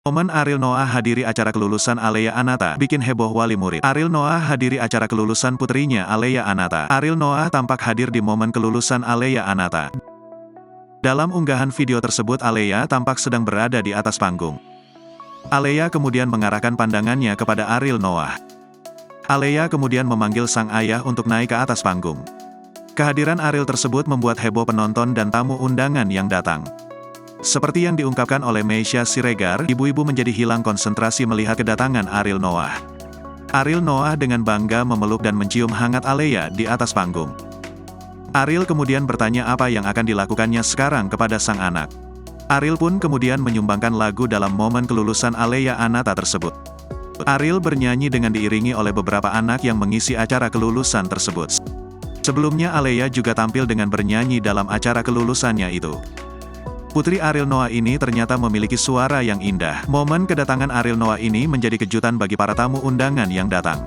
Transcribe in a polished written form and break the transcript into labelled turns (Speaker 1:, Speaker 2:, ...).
Speaker 1: Momen Ariel Noah hadiri acara kelulusan Alea Anata bikin heboh wali murid. Ariel Noah hadiri acara kelulusan putrinya Alea Anata. Ariel Noah tampak hadir di momen kelulusan Alea Anata. Dalam unggahan video tersebut Alea tampak sedang berada di atas panggung. Alea kemudian mengarahkan pandangannya kepada Ariel Noah. Alea kemudian memanggil sang ayah untuk naik ke atas panggung. Kehadiran Ariel tersebut membuat heboh penonton dan tamu undangan yang datang. Seperti yang diungkapkan oleh Meisya Siregar, ibu-ibu menjadi hilang konsentrasi melihat kedatangan Ariel Noah. Ariel Noah dengan bangga memeluk dan mencium hangat Alea di atas panggung. Ariel kemudian bertanya apa yang akan dilakukannya sekarang kepada sang anak. Ariel pun kemudian menyumbangkan lagu dalam momen kelulusan Alea Anata tersebut. Ariel bernyanyi dengan diiringi oleh beberapa anak yang mengisi acara kelulusan tersebut. Sebelumnya Alea juga tampil dengan bernyanyi dalam acara kelulusannya itu. Putri Ariel Noah ini ternyata memiliki suara yang indah. Momen kedatangan Ariel Noah ini menjadi kejutan bagi para tamu undangan yang datang.